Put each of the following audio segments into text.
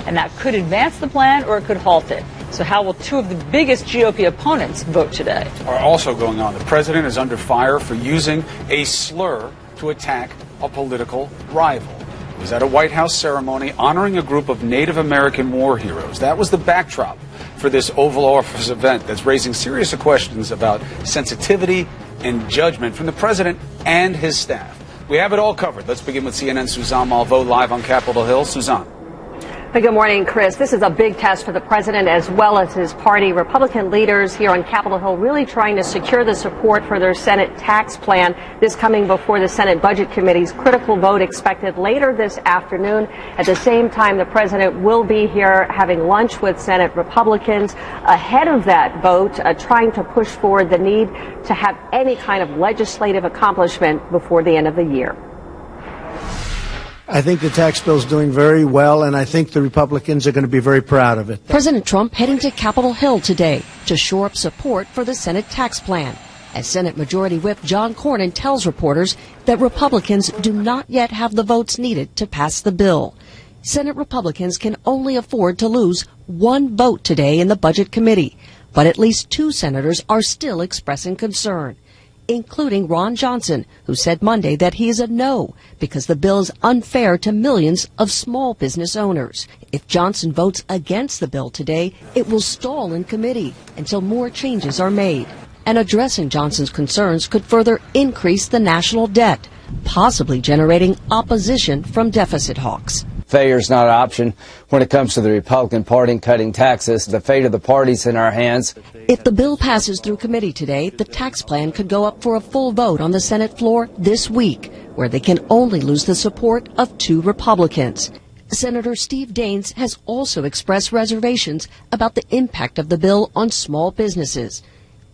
and that could advance the plan or it could halt it. So how will two of the biggest GOP opponents vote today? Are also going on. The president is under fire for using a slur to attack a political rival. It was at a White House ceremony honoring a group of Native American war heroes. That was the backdrop for this Oval Office event that's raising serious questions about sensitivity and judgment from the president and his staff. We have it all covered. Let's begin with CNN's Suzanne Malveaux live on Capitol Hill. Suzanne. Good morning, Chris. This is a big test for the president as well as his party. Republican leaders here on Capitol Hill really trying to secure the support for their Senate tax plan. This coming before the Senate Budget Committee's critical vote expected later this afternoon. At the same time, the president will be here having lunch with Senate Republicans ahead of that vote, trying to push forward the need to have any kind of legislative accomplishment before the end of the year. I think the tax bill is doing very well, and I think the Republicans are going to be very proud of it. President Trump heading to Capitol Hill today to shore up support for the Senate tax plan, as Senate Majority Whip John Cornyn tells reporters that Republicans do not yet have the votes needed to pass the bill. Senate Republicans can only afford to lose one vote today in the Budget Committee, but at least two senators are still expressing concern, including Ron Johnson, who said Monday that he is a no because the bill is unfair to millions of small business owners. If Johnson votes against the bill today, it will stall in committee until more changes are made. And addressing Johnson's concerns could further increase the national debt, possibly generating opposition from deficit hawks. Failure is not an option when it comes to the Republican Party cutting taxes. The fate of the party's in our hands. If the bill passes through committee today, the tax plan could go up for a full vote on the Senate floor this week, where they can only lose the support of two Republicans. Senator Steve Daines has also expressed reservations about the impact of the bill on small businesses.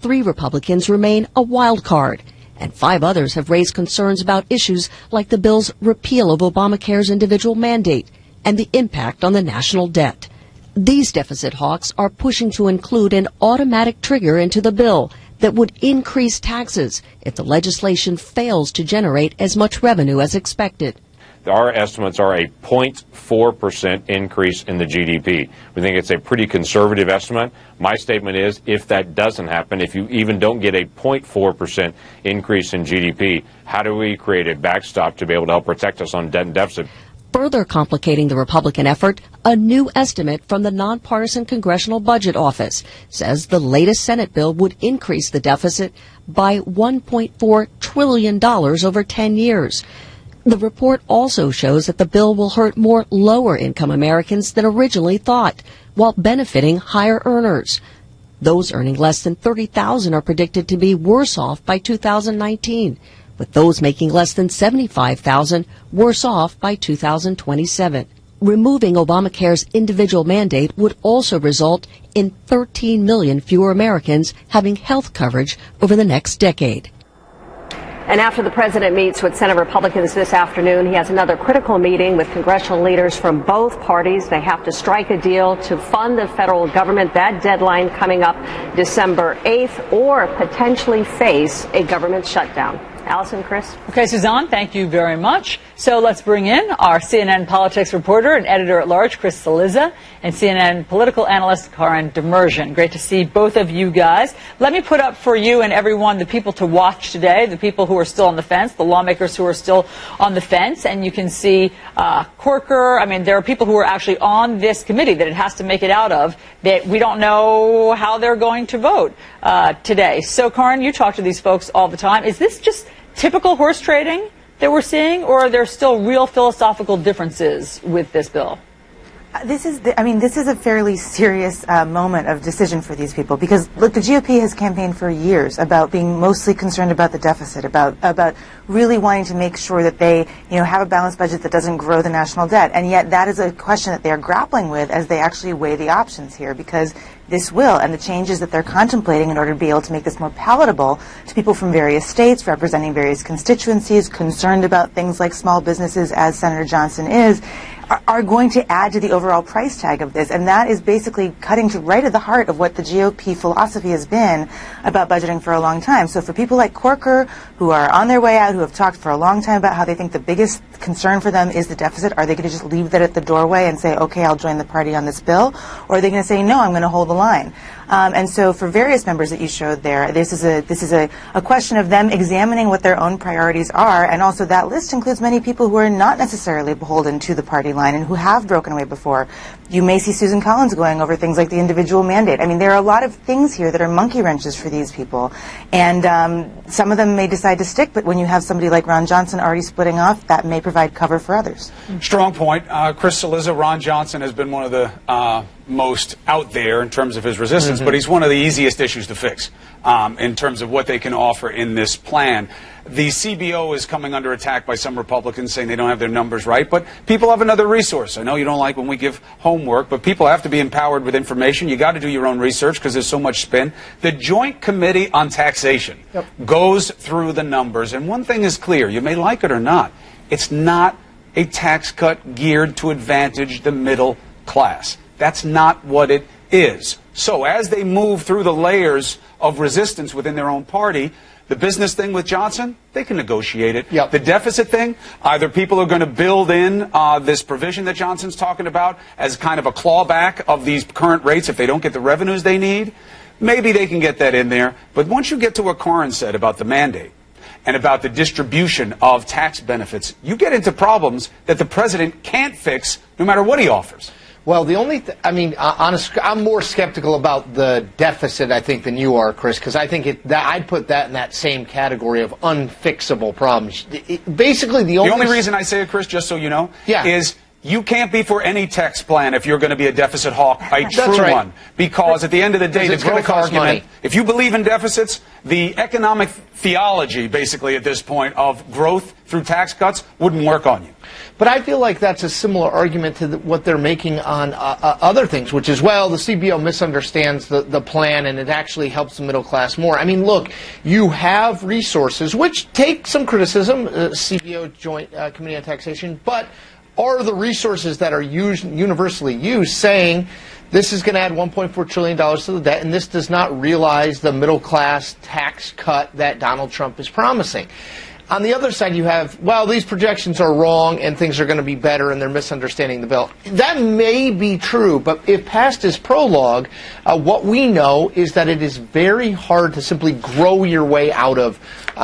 3 Republicans remain a wild card, and 5 others have raised concerns about issues like the bill's repeal of Obamacare's individual mandate and the impact on the national debt. These deficit hawks are pushing to include an automatic trigger into the bill that would increase taxes if the legislation fails to generate as much revenue as expected. Our estimates are a 0.4% increase in the GDP. We think it's a pretty conservative estimate. My statement is, if that doesn't happen, if you even don't get a 0.4% increase in GDP, how do we create a backstop to be able to help protect us on debt and deficit? Further complicating the Republican effort, a new estimate from the Nonpartisan Congressional Budget Office says the latest Senate bill would increase the deficit by $1.4 trillion over 10 years. The report also shows that the bill will hurt more lower-income Americans than originally thought, while benefiting higher earners. Those earning less than $30,000 are predicted to be worse off by 2019, with those making less than $75,000 worse off by 2027. Removing Obamacare's individual mandate would also result in 13 million fewer Americans having health coverage over the next decade. And after the president meets with Senate Republicans this afternoon, he has another critical meeting with congressional leaders from both parties. They have to strike a deal to fund the federal government. That deadline coming up December 8th, or potentially face a government shutdown. Allison, Chris? Okay, Suzanne, thank you very much. So let's bring in our CNN politics reporter and editor-at-large, Chris Cillizza, and CNN political analyst, Karin Demerjian. Great to see both of you guys. Let me put up for you and everyone the people to watch today, the people who are still on the fence, the lawmakers who are still on the fence. And you can see Corker. I mean, there are people who are actually on this committee that it has to make it out of that we don't know how they're going to vote today. So, Karin, you talk to these folks all the time. Is this just typical horse trading that we're seeing, or are there still real philosophical differences with this bill? This is a fairly serious moment of decision for these people, because look, the GOP has campaigned for years about being mostly concerned about the deficit, about really wanting to make sure that they, have a balanced budget that doesn't grow the national debt, and yet that is a question that they are grappling with as they actually weigh the options here, because this will and the changes that they're contemplating in order to be able to make this more palatable to people from various states, representing various constituencies, concerned about things like small businesses, as Senator Johnson is, are going to add to the overall price tag of this. And that is basically cutting to right at the heart of what the GOP philosophy has been about budgeting for a long time. So for people like Corker, who are on their way out, who have talked for a long time about how they think the biggest concern for them is the deficit, are they going to just leave that at the doorway and say, okay, I'll join the party on this bill? Or are they going to say, no, I'm going to hold the line? And so for various members that you showed there, this is a question of them examining what their own priorities are, and also that list includes many people who are not necessarily beholden to the party line and who have broken away before. You may see Susan Collins going over things like the individual mandate. I mean, there are a lot of things here that are monkey wrenches for these people, and some of them may decide to stick, but when you have somebody like Ron Johnson already splitting off, that may provide cover for others. Strong point. Chris Cillizza, Ron Johnson has been one of the most out there in terms of his resistance, but he's one of the easiest issues to fix in terms of what they can offer in this plan. The CBO is coming under attack by some Republicans saying they don't have their numbers right, but people have another resource. I know you don't like when we give homework, but people have to be empowered with information. You got to do your own research because there's so much spin. The Joint Committee on Taxation goes through the numbers, and one thing is clear. You may like it or not. It's not a tax cut geared to advantage the middle class. That's not what it is. So as they move through the layers of resistance within their own party, the business thing with Johnson, they can negotiate it. The deficit thing, either people are going to build in this provision that Johnson's talking about as kind of a clawback of these current rates if they don't get the revenues they need. Maybe they can get that in there. But once you get to what Corin said about the mandate and about the distribution of tax benefits, you get into problems that the president can't fix no matter what he offers. Well, the only I'm more skeptical about the deficit, I think, than you are, Chris, because I think I'd put that in that same category of unfixable problems. Basically, the only reason I say it, Chris, just so you know, is you can't be for any tax plan if you're going to be a deficit hawk, a true one. Because at the end of the day, the growth argument, if you believe in deficits, the economic theology, basically, at this point, of growth through tax cuts wouldn't work on you. But I feel like that's a similar argument to what they're making on other things, which is, well, the CBO misunderstands the plan and it actually helps the middle class more. I mean, look, you have resources, which take some criticism, CBO Joint Committee on Taxation, but are the resources that are universally used saying this is going to add $1.4 trillion to the debt, and this does not realize the middle class tax cut that Donald Trump is promising. On the other side, you have, well, these projections are wrong and things are going to be better and they're misunderstanding the bill. That may be true, but if past is prologue, what we know is that it is very hard to simply grow your way out of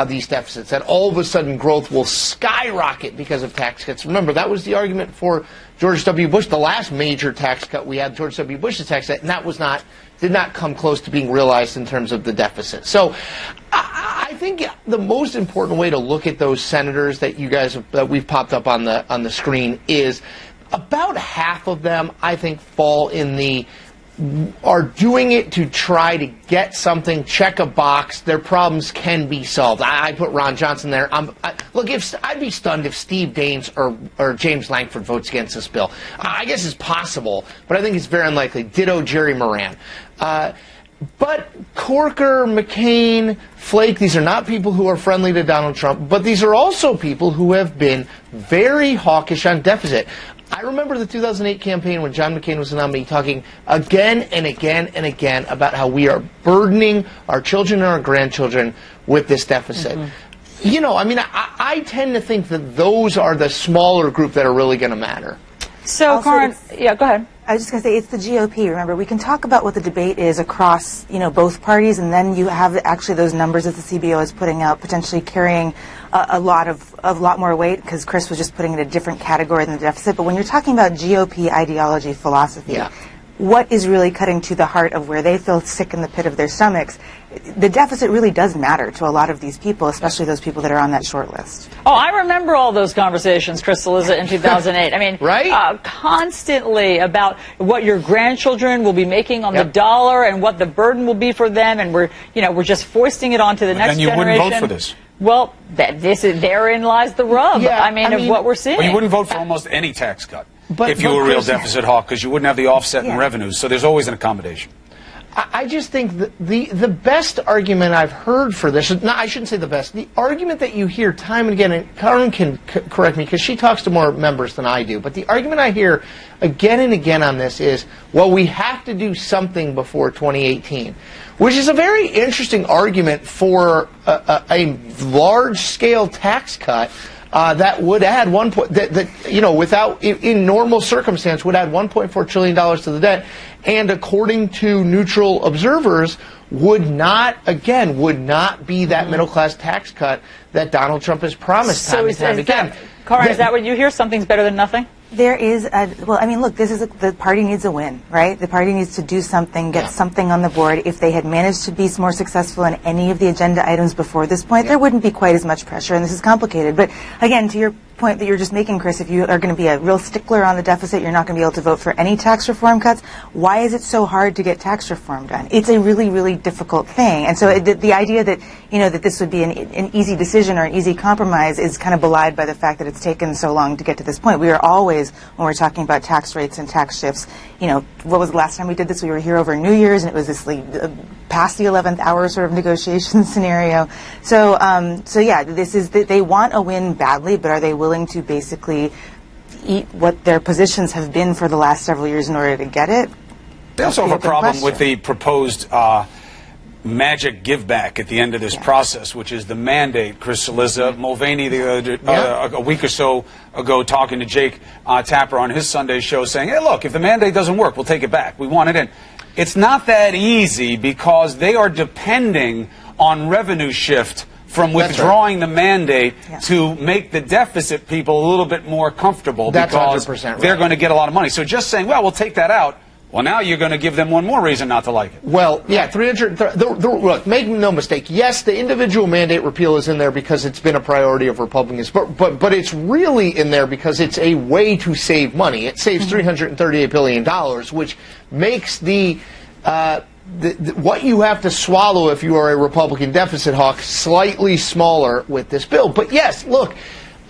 these deficits, that all of a sudden growth will skyrocket because of tax cuts. Remember, that was the argument for George W. Bush, the last major tax cut we had, George W. Bush's tax cut, and that did not come close to being realized in terms of the deficit. So I think the most important way to look at those senators that that we've popped up on the screen is about half of them, I think, fall in the are doing it to try to get something, check a box, their problems can be solved. I put Ron Johnson there. Look, I'd be stunned if Steve Daines or James Lankford votes against this bill. I guess it's possible, but I think it's very unlikely. Ditto Jerry Moran. But Corker, McCain, Flake, these are not people who are friendly to Donald Trump, but these are also people who have been very hawkish on deficit. I remember the 2008 campaign when John McCain was the nominee talking again and again and again about how we are burdening our children and our grandchildren with this deficit. You know, I mean, I tend to think that those are the smaller group that are really going to matter. So, Corin, yeah, go ahead. I was just going to say, it's the GOP. Remember, we can talk about what the debate is across, both parties, and then you have actually those numbers that the CBO is putting out, potentially carrying a lot more weight, because Chris was just putting it in a different category than the deficit. But when you're talking about GOP ideology, philosophy, what is really cutting to the heart of where they feel sick in the pit of their stomachs, the deficit really does matter to a lot of these people, especially those people that are on that short list. Oh, I remember all those conversations, Chris Cillizza, in 2008. I mean, constantly about what your grandchildren will be making on the dollar and what the burden will be for them, and we're just foisting it onto the next generation. Then you wouldn't vote for this. Well, therein lies the rub. I mean, of what we're seeing. Well, you wouldn't vote for almost any tax cut if you were a real deficit hawk, because you wouldn't have the offset in revenues. So there's always an accommodation. I just think that the best argument I've heard for this, no, I shouldn't say the best, the argument that you hear time and again, and Karen can correct me because she talks to more members than I do, but the argument I hear again and again on this is, well, we have to do something before 2018, which is a very interesting argument for a large-scale tax cut that would add without in normal circumstance would add $1.4 trillion to the debt, and according to neutral observers, would not be that middle class tax cut that Donald Trump has promised time and time again. Cara, is that what you hear? Something's better than nothing? There is look, the party needs a win, right? The party needs to do something, get something on the board. If they had managed to be more successful in any of the agenda items before this point, there wouldn't be quite as much pressure, and this is complicated. But again, to your point that you're just making, Chris, if you are going to be a real stickler on the deficit, you're not going to be able to vote for any tax reform cuts. Why is it so hard to get tax reform done? It's a really, really difficult thing. And so the idea that, that this would be an easy decision or an easy compromise is kind of belied by the fact that it's taken so long to get to this point. We are always, when we're talking about tax rates and tax shifts, what was the last time we did this? We were here over New Year's, and it was this past the 11th hour sort of negotiation scenario. So yeah, they want a win badly, but are they willing to basically eat what their positions have been for the last several years in order to get it? They also have a problem with the proposed magic give back at the end of this process, which is the mandate. Chris Cillizza, Mulvaney a week or so ago talking to Jake Tapper on his Sunday show saying, hey, look, if the mandate doesn't work, we'll take it back. We want it in. It's not that easy because they are depending on revenue shift from withdrawing the mandate to make the deficit people a little bit more comfortable because they're going to get a lot of money. So just saying, well, we'll take that out. Well, now you're going to give them one more reason not to like it. Well, yeah, look, make no mistake. Yes, the individual mandate repeal is in there because it's been a priority of Republicans, but it's really in there because it's a way to save money. It saves $338 billion, which makes what you have to swallow if you are a Republican deficit hawk slightly smaller with this bill. But yes, look,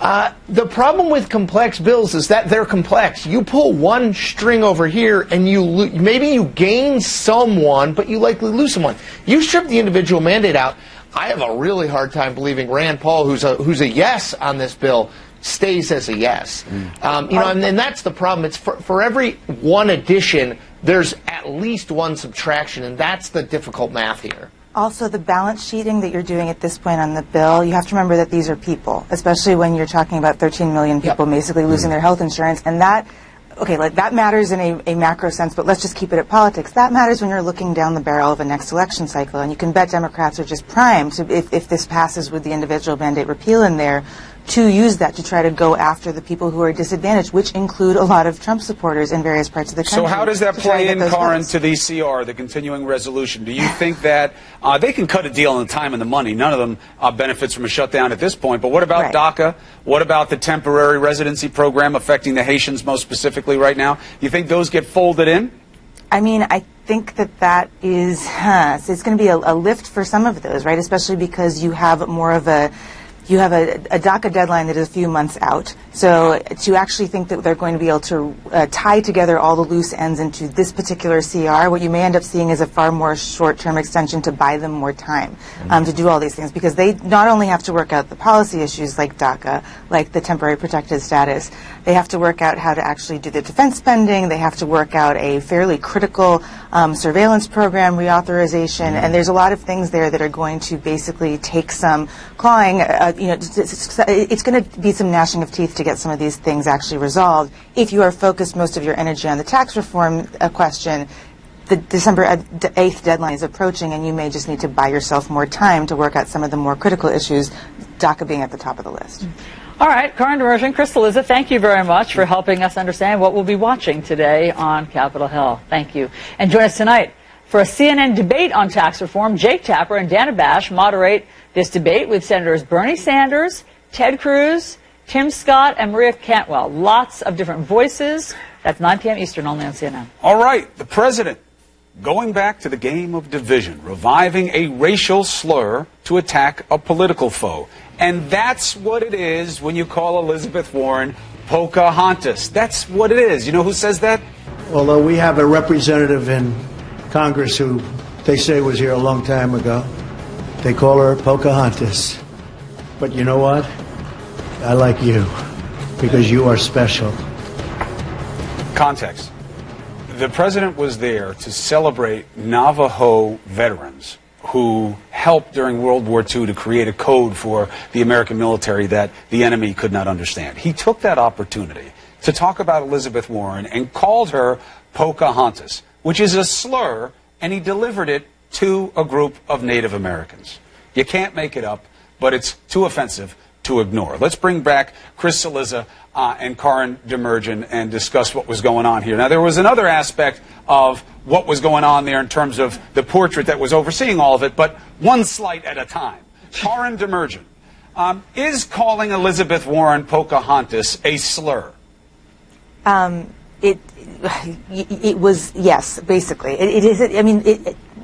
the problem with complex bills is that they're complex. You pull one string over here and maybe you gain someone, but you likely lose someone. You strip the individual mandate out. I have a really hard time believing Rand Paul, who's a yes on this bill, stays as a yes. And that's the problem. It's for every one addition, there's at least one subtraction, and that's the difficult math here. Also, the balance sheeting that you're doing at this point on the bill, you have to remember that these are people, especially when you're talking about 13 million people basically losing their health insurance. And that matters in a macro sense, but let's just keep it at politics. That matters when you're looking down the barrel of a next election cycle. And you can bet Democrats are just primed to, if this passes with the individual mandate repeal in there, to use that to try to go after the people who are disadvantaged, which include a lot of Trump supporters in various parts of the country. So how does that play in, Karin, to the CR, the continuing resolution? Do you think that they can cut a deal on the time and the money? None of them benefits from a shutdown at this point. But what about DACA? What about the temporary residency program affecting the Haitians most specifically right now? Do you think those get folded in? I mean, I think that is, it's going to be a lift for some of those, right? Especially because you have more of a DACA deadline that is a few months out. So to actually think that they're going to be able to tie together all the loose ends into this particular CR, what you may end up seeing is a far more short-term extension to buy them more time to do all these things, because they not only have to work out the policy issues like DACA, like the temporary protected status, they have to work out how to actually do the defense spending, they have to work out a fairly critical surveillance program reauthorization, and there's a lot of things there that are going to basically take some clawing. It's going to be some gnashing of teeth to get some of these things actually resolved. If you are focused most of your energy on the tax reform question, the December 8th deadline is approaching, and you may just need to buy yourself more time to work out some of the more critical issues, DACA being at the top of the list. All right, Karin Demersion, Chris Cillizza, thank you very much for helping us understand what we'll be watching today on Capitol Hill. Thank you. And join us tonight for a CNN debate on tax reform. Jake Tapper and Dana Bash moderate this debate with Senators Bernie Sanders, Ted Cruz, Tim Scott, and Maria Cantwell. Lots of different voices. That's 9 p.m. Eastern, only on CNN. All right, the president going back to the game of division, reviving a racial slur to attack a political foe. And that's what it is when you call Elizabeth Warren Pocahontas. That's what it is. You know who says that? Although we have a representative in Congress who they say was here a long time ago. They call her Pocahontas. But you know what? I like you because you are special. Context. The president was there to celebrate Navajo veterans who helped during World War II to create a code for the American military that the enemy could not understand. He took that opportunity to talk about Elizabeth Warren and called her Pocahontas, which is a slur, and he delivered it to a group of Native Americans. You can't make it up, but it's too offensive to ignore. Let's bring back Chris Cillizza and Karin Demerjen and discuss what was going on here. Now, there was another aspect of what was going on there in terms of the portrait that was overseeing all of it, but one slight at a time. Karin Demerjen, is calling Elizabeth Warren Pocahontas a slur? It was, yes, basically. It is, I mean,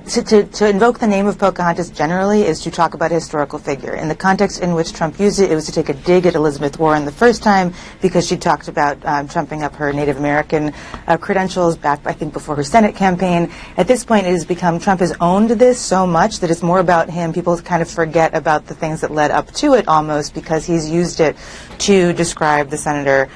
to invoke the name of Pocahontas generally is to talk about a historical figure. In the context in which Trump used it, it was to take a dig at Elizabeth Warren the first time because she talked about trumping up her Native American credentials back, I think, before her Senate campaign. At this point, it has become, Trump has owned this so much that it's more about him. People kind of forget about the things that led up to it almost because he's used it to describe the senator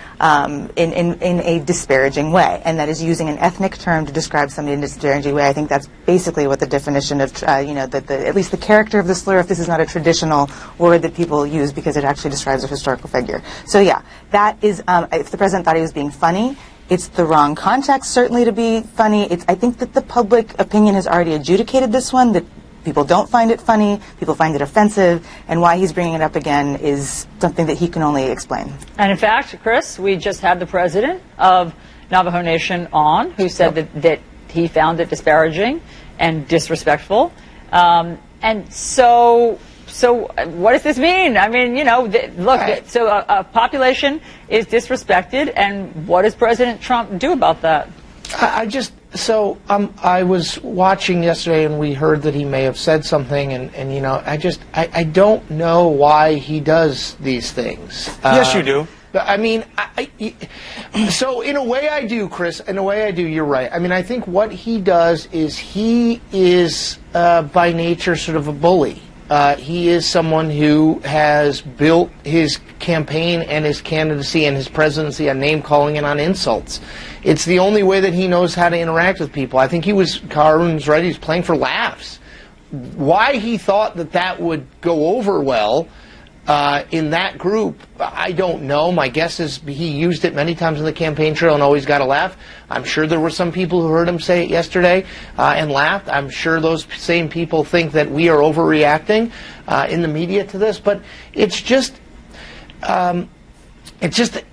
in a disparaging way. And that is using an ethnic term to describe somebody in a disparaging way. I think that's basically what the definition of, at least the character of the slur, if this is not a traditional word that people use because it actually describes a historical figure. So yeah, that is, if the president thought he was being funny, it's the wrong context certainly to be funny. I think that the public opinion has already adjudicated this one, that people don't find it funny, people find it offensive, and why he's bringing it up again is something that he can only explain. And in fact, Chris, we just had the president of Navajo Nation on, who said that he found it disparaging and disrespectful. And so what does this mean? I mean, look, so a population is disrespected, and what does President Trump do about that? I was watching yesterday, and we heard that he may have said something, and I don't know why he does these things. Yes, you do. I mean, so in a way I do, Chris. In a way I do. You're right. I mean, I think what he does is he is by nature sort of a bully. He is someone who has built his campaign and his candidacy and his presidency on name-calling and on insults. It's the only way that he knows how to interact with people. I think Karin's right, he's playing for laughs. Why he thought that would go over well in that group, I don't know. My guess is he used it many times in the campaign trail and always got a laugh. I'm sure there were some people who heard him say it yesterday and laughed. I'm sure those same people think that we are overreacting in the media to this, but it's just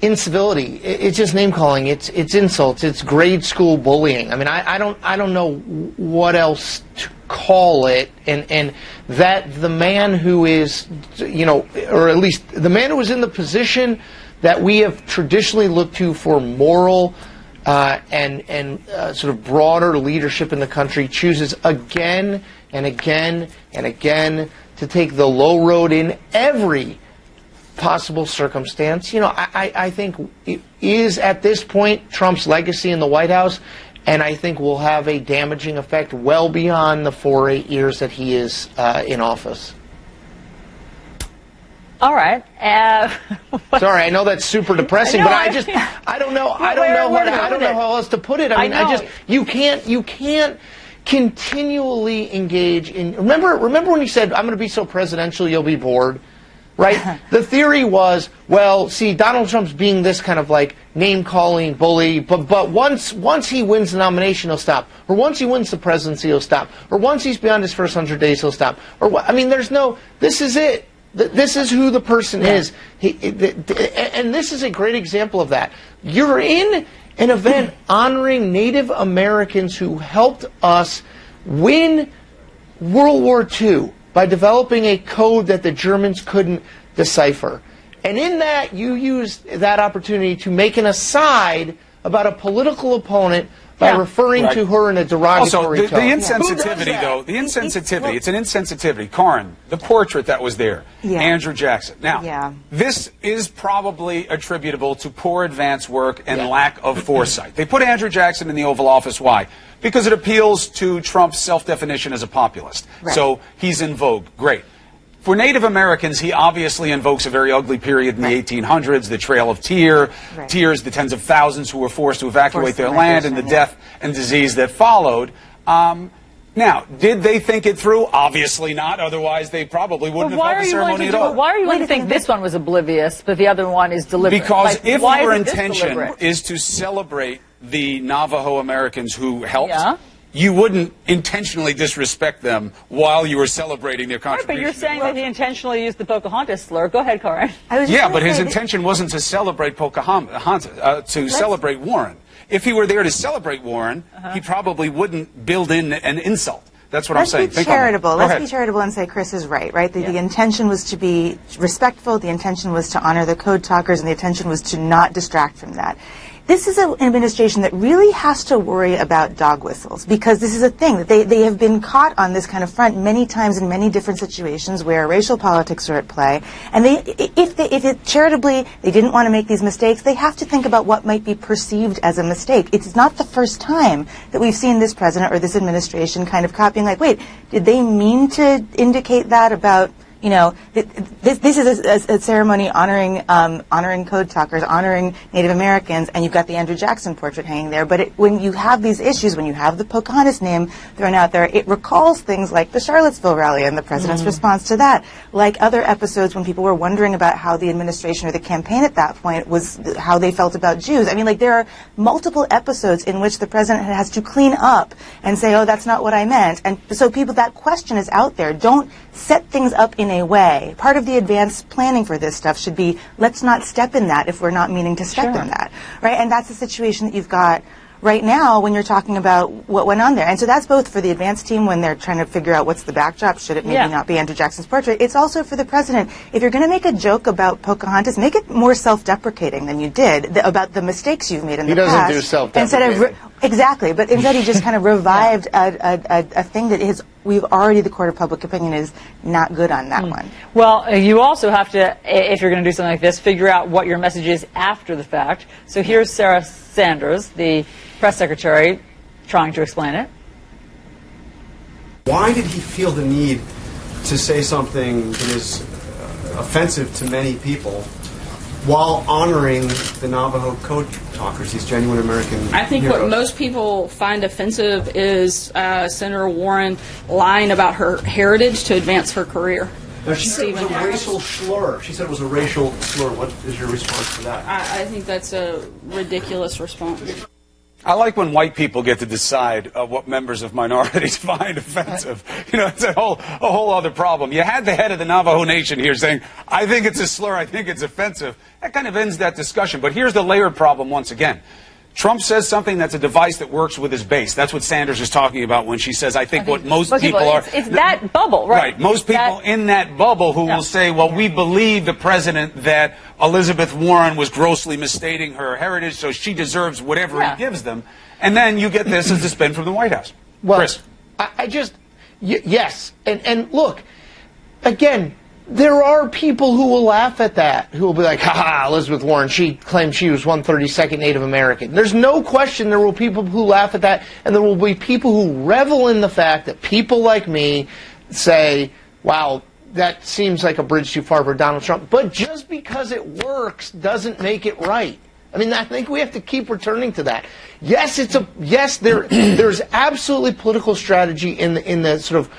incivility. It's just name calling. It's insults. It's grade school bullying. I mean, I don't know what else to call it. And that the man who is, or at least the man who is in the position that we have traditionally looked to for moral and sort of broader leadership in the country chooses again and again and again to take the low road in every possible circumstance. I think it is at this point Trump's legacy in the White House, and I think will have a damaging effect well beyond the 8 years that he is in office. All right. Sorry, I know that's super depressing, but I don't know how else to put it. I mean, you can't continually engage in. Remember when he said, "I'm going to be so presidential, you'll be bored." Right? The theory was, well, see, Donald Trump's being this kind of like name-calling bully, but once he wins the nomination, he'll stop. Or once he wins the presidency, he'll stop. Or once he's beyond his first 100 days, he'll stop. Or I mean, this is it. This is who the person is. And this is a great example of that. You're in an event honoring Native Americans who helped us win World War II. By developing a code that the Germans couldn't decipher. And in that, you use that opportunity to make an aside about a political opponent by referring to her in a derogatory also, tone. the insensitivity, though, the insensitivity, it's an insensitivity. Karin, the portrait that was there, Andrew Jackson. Now, this is probably attributable to poor advance work and lack of foresight. They put Andrew Jackson in the Oval Office. Why? Because it appeals to Trump's self-definition as a populist. So he's in vogue. Great. For Native Americans, he obviously invokes a very ugly period in the 1800s, the Trail of Tears, the tens of thousands who were forced to evacuate their land, and the death and disease that followed. Now, did they think it through? Obviously not. Otherwise, they probably wouldn't have held the ceremony at all. Why are you going to think this one was oblivious, but the other one is deliberate? Because if your intention is to celebrate the Navajo Americans who helped, you wouldn't intentionally disrespect them while you were celebrating their contribution. Right, but you're saying that he intentionally used the Pocahontas slur. Go ahead, Karin. Yeah, but his intention wasn't to celebrate Pocahontas, to celebrate Warren. If he were there to celebrate Warren, he probably wouldn't build in an insult. That's what I'm saying. Let's be charitable. Let's be charitable and say Chris is right? The intention was to be respectful, the intention was to honor the code talkers, and the intention was to not distract from that. This is an administration that really has to worry about dog whistles, because this is a thing that they have been caught on this kind of front many times in many different situations where racial politics are at play. And if it charitably they didn't want to make these mistakes, they have to think about what might be perceived as a mistake. It's not the first time that we've seen this president or this administration kind of copying, like, wait, did they mean to indicate that about, you know, this is a ceremony honoring code talkers, honoring Native Americans, and you've got the Andrew Jackson portrait hanging there. But when you have these issues, when you have the Pocahontas name thrown out there, it recalls things like the Charlottesville rally and the president's response to that, like other episodes when people were wondering about how the administration or the campaign at that point was, how they felt about Jews. I mean, like, there are multiple episodes in which the president has to clean up and say, oh, that's not what I meant. And so that question is out there. Don't set things up in a way. Part of the advanced planning for this stuff should be, let's not step in that if we're not meaning to step in that, right? And that's the situation that you've got right now when you're talking about what went on there. And so that's both for the advance team when they're trying to figure out what's the backdrop, should it maybe not be Andrew Jackson's portrait. It's also for the president. If you're going to make a joke about Pocahontas, make it more self-deprecating than you did about the mistakes you've made in the past. He doesn't do self-deprecating. Exactly, but instead he just kind of revived a thing that we've already, the court of public opinion is not good on that one. Well, you also have to, if you're going to do something like this, figure out what your message is after the fact. So here's Sarah Sanders, the press secretary, trying to explain it. Why did he feel the need to say something that is offensive to many people while honoring the Navajo code talkers, these genuine American I think heroes? What most people find offensive is Senator Warren lying about her heritage to advance her career. Now, she said it was a racial slur. She said it was a racial slur. What is your response to that? I think that's a ridiculous response. I like when white people get to decide what members of minorities find offensive. You know, it's a whole other problem. You had the head of the Navajo Nation here saying, I think it's a slur, I think it's offensive. That kind of ends that discussion. But here's the layered problem once again. Trump says something that's a device that works with his base. That's what Sanders is talking about when she says, I think what most people are... It's that bubble, right? Right. Most people in that bubble who will say, well, we believe the president that Elizabeth Warren was grossly misstating her heritage, so she deserves whatever he gives them. And then you get this as a spin from the White House. Well, Chris. Yes. And look, again, there are people who will laugh at that, who will be like, ha, Elizabeth Warren, she claimed she was 132nd Native American. There's no question there will be people who laugh at that, and there will be people who revel in the fact that people like me say, wow, that seems like a bridge too far for Donald Trump. But just because it works doesn't make it right. I mean, I think we have to keep returning to that. Yes, there's absolutely political strategy in the sort of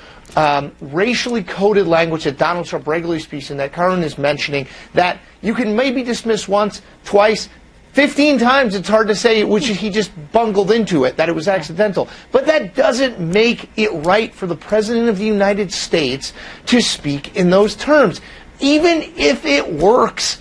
racially coded language that Donald Trump regularly speaks and that Karin is mentioning, that you can maybe dismiss once, twice, 15 times. It's hard to say which he just bungled into it, that it was accidental. But that doesn't make it right for the President of the United States to speak in those terms. Even if it works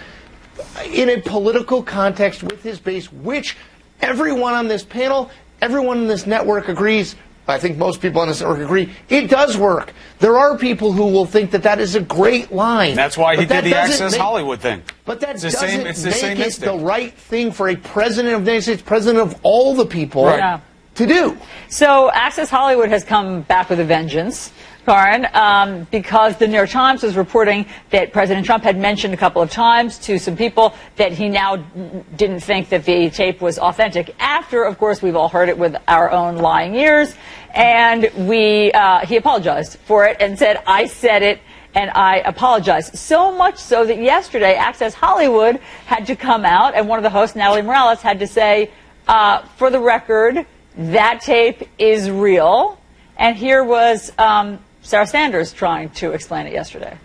in a political context with his base, which everyone on this panel, everyone in this network agrees, I think most people on this network agree, it does work. There are people who will think that that is a great line. That's why he did the Access Hollywood thing. But that doesn't make it the right thing for a president of the United States, president of all the people, to do. So Access Hollywood has come back with a vengeance, Karin, because the New York Times was reporting that President Trump had mentioned a couple of times to some people that he now didn't think that the tape was authentic. After, of course, we've all heard it with our own lying ears, and he apologized for it and said, "I said it, and I apologize." So much so that yesterday, Access Hollywood had to come out, and one of the hosts, Natalie Morales, had to say, for the record, that tape is real. And here was Sarah Sanders trying to explain it yesterday.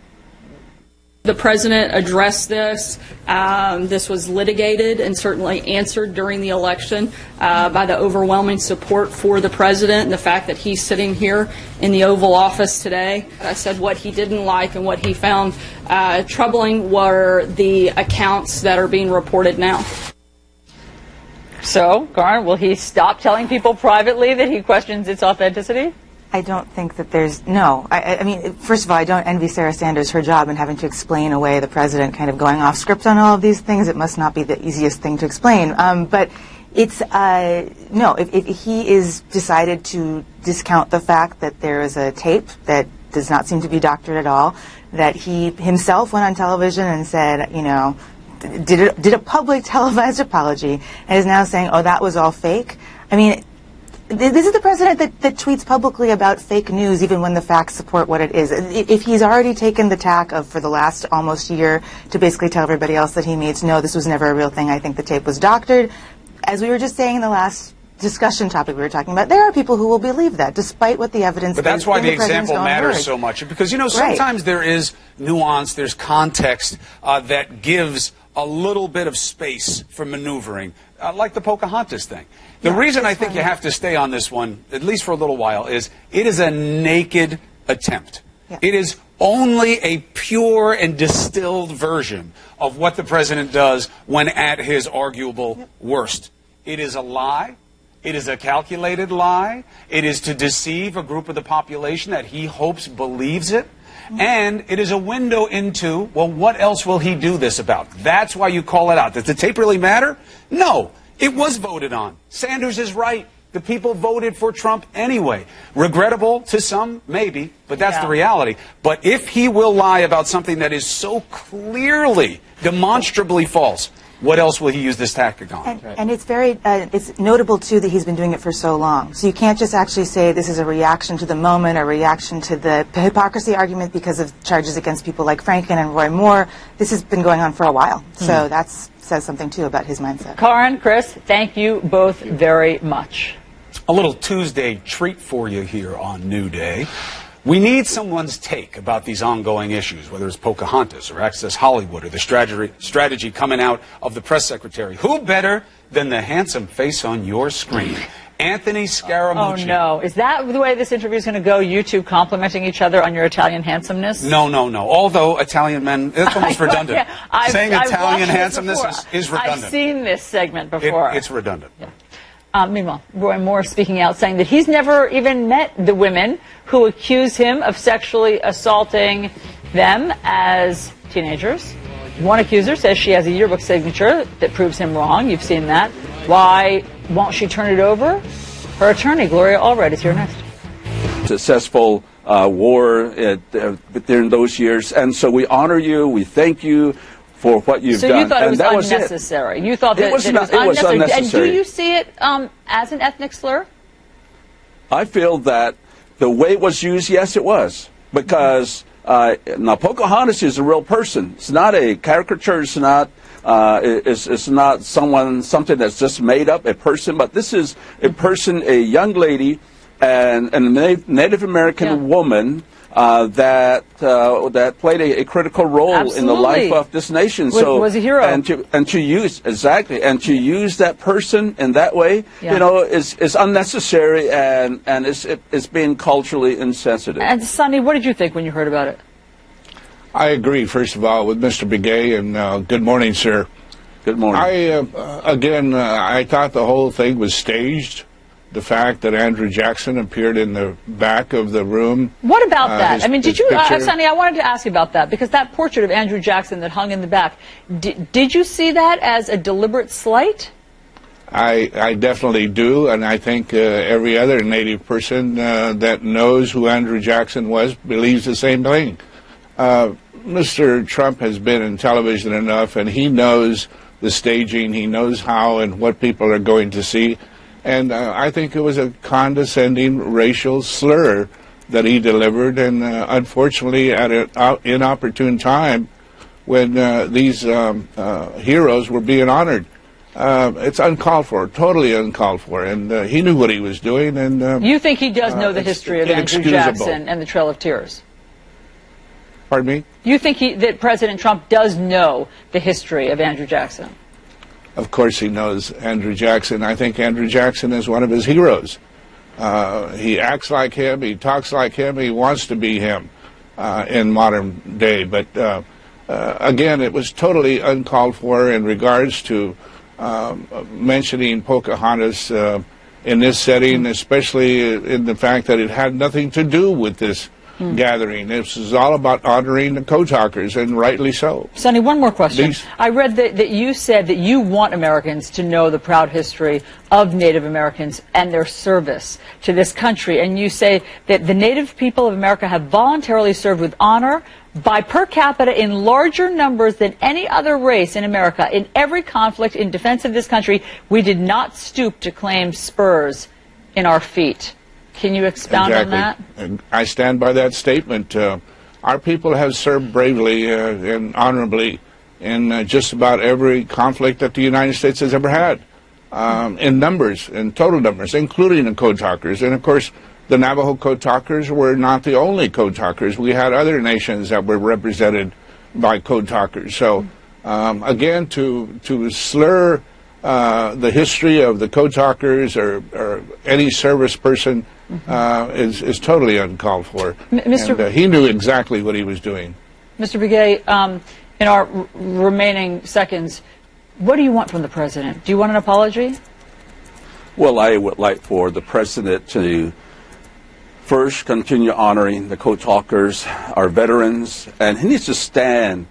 The president addressed this. This was litigated and certainly answered during the election by the overwhelming support for the president and the fact that he's sitting here in the Oval Office today. I said what he didn't like and what he found troubling were the accounts that are being reported now. So, Karin, will he stop telling people privately that he questions its authenticity? I don't think that there's, no. I mean, first of all, I don't envy Sarah Sanders her job in having to explain away the president kind of going off script on all of these things. It must not be the easiest thing to explain. But it's, no, if he is decided to discount the fact that there is a tape that does not seem to be doctored at all, that he himself went on television and said, you know, did a public televised apology and is now saying, oh, that was all fake. I mean, this is the president that tweets publicly about fake news even when the facts support what it is. If he's already taken the tack of, for the last almost year, to basically tell everybody else that he means, no, this was never a real thing, I think the tape was doctored. As we were just saying in the last discussion topic we were talking about, there are people who will believe that, despite what the evidence is. But that's why the example matters so much. Because, you know, sometimes there is nuance, there's context that gives a little bit of space for maneuvering, like the Pocahontas thing. The reason I think you have to stay on this one, at least for a little while, is it is a naked attempt. Yeah. It is only a pure and distilled version of what the president does when at his arguable worst. It is a lie. It is a calculated lie. It is to deceive a group of the population that he hopes believes it. And it is a window into, well, what else will he do this about? That's why you call it out. Does the tape really matter? No. It was voted on. Sanders is right. The people voted for Trump anyway. Regrettable to some, maybe, but that's the reality. But if he will lie about something that is so clearly, demonstrably false, what else will he use this tactic on? And it's very, it's notable, too, that he's been doing it for so long. So you can't just actually say this is a reaction to the moment, a reaction to the hypocrisy argument because of charges against people like Franken and Roy Moore. This has been going on for a while. So that says something, too, about his mindset. Karin, Chris, thank you both very much. A little Tuesday treat for you here on New Day. We need someone's take about these ongoing issues, whether it's Pocahontas or Access Hollywood or the strategy coming out of the press secretary. Who better than the handsome face on your screen? Anthony Scaramucci. Oh, no. Is that the way this interview is going to go? You two complimenting each other on your Italian handsomeness? No, no, no. Although Italian men, it's almost redundant. Saying Italian handsomeness is redundant. I've seen this segment before. It's redundant. Yeah. Meanwhile, Roy Moore speaking out saying that he's never even met the women who accuse him of sexually assaulting them as teenagers. One accuser says she has a yearbook signature that proves him wrong. You've seen that. Why won't she turn it over? Her attorney, Gloria Allred, is here next. Successful war during those years. And so we honor you. We thank you for what you've done. So you thought and it was unnecessary. You thought that it was unnecessary. And do you see it as an ethnic slur? I feel that the way it was used, yes, it was. Because now Pocahontas is a real person. It's not a caricature. It's not. It's not something that's just made up, a person. But this is a person, a young lady, and a Native American woman. That played a critical role in the life of this nation. Was a hero. And to use to use that person in that way, you know, is unnecessary and it's being culturally insensitive. And Sonny, what did you think when you heard about it? I agree, first of all, with Mr. Begay, and good morning, sir. Good morning. I thought the whole thing was staged. The fact that Andrew Jackson appeared in the back of the room. What about that? I mean, did you, Sonny, I wanted to ask you about that, because that portrait of Andrew Jackson that hung in the back, did you see that as a deliberate slight? I definitely do, and I think every other Native person that knows who Andrew Jackson was believes the same thing. Mr. Trump has been in television enough, and he knows the staging, he knows how and what people are going to see, and I think it was a condescending racial slur that he delivered, and unfortunately at an inopportune time when these heroes were being honored. It's uncalled for, totally uncalled for, and he knew what he was doing. And you think he does know the history of Andrew Jackson and the Trail of Tears? Pardon me? You think that President Trump does know the history of Andrew Jackson? Of course he knows Andrew Jackson. I think Andrew Jackson is one of his heroes. He acts like him, he talks like him, he wants to be him in modern day. But again, it was totally uncalled for in regards to mentioning Pocahontas in this setting, especially in the fact that it had nothing to do with this gathering. This is all about honoring the code talkers, and rightly so. Sonny, one more question. Please. I read that you said that you want Americans to know the proud history of Native Americans and their service to this country, and you say that the Native people of America have voluntarily served with honor by per capita in larger numbers than any other race in America. In every conflict in defense of this country, we did not stoop to claim spurs in our feet. Can you expound on that? And I stand by that statement. Our people have served bravely and honorably in just about every conflict that the United States has ever had, in numbers, in total numbers, including the code talkers. And of course, the Navajo code talkers were not the only code talkers. We had other nations that were represented by code talkers. So again, to slur the history of the code talkers or any service person is totally uncalled for. And he knew exactly what he was doing. Mr. Begay, in our remaining seconds, what do you want from the president? Do you want an apology? Well, I would like for the president to first continue honoring the code talkers, our veterans, and he needs to stand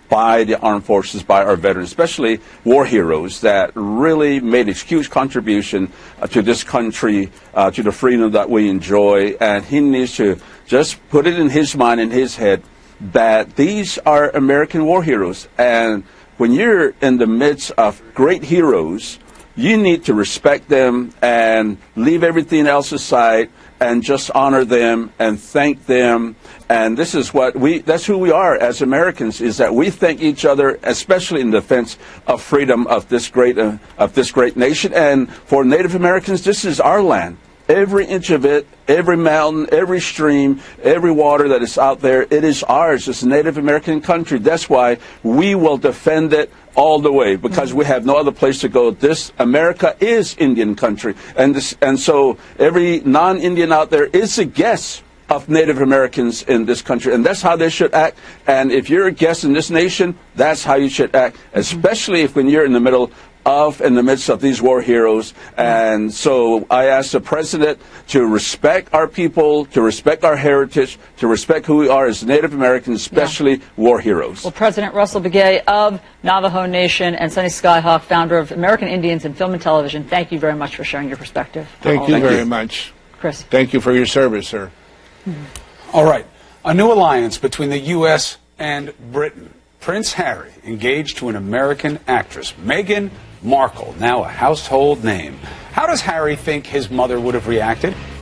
by the armed forces, by our veterans, especially war heroes that really made a huge contribution to this country, to the freedom that we enjoy. And he needs to just put it in his mind, in his head, that these are American war heroes. And when you're in the midst of great heroes, you need to respect them and leave everything else aside and just honor them and thank them. And this is that's who we are as Americans, is that we thank each other, especially in defense of freedom of this great nation. And for Native Americans, this is our land. Every inch of it, every mountain, every stream, every water that is out there, it is ours. It's a Native American country. That's why we will defend it all the way, because we have no other place to go. This America is Indian country, and so every non-Indian out there is a guest of Native Americans in this country, and that's how they should act. And if you're a guest in this nation, that's how you should act, especially if when you're in the midst of these war heroes. And so I ask the president to respect our people, to respect our heritage, to respect who we are as Native Americans, especially war heroes. Well, President Russell Begay of Navajo Nation and Sonny Skyhawk, founder of American Indians in Film and Television, thank you very much for sharing your perspective. Thank you very much. Chris. Thank you for your service, sir. All right. A new alliance between the U.S. and Britain. Prince Harry engaged to an American actress, Meghan Markle, now a household name. How does Harry think his mother would have reacted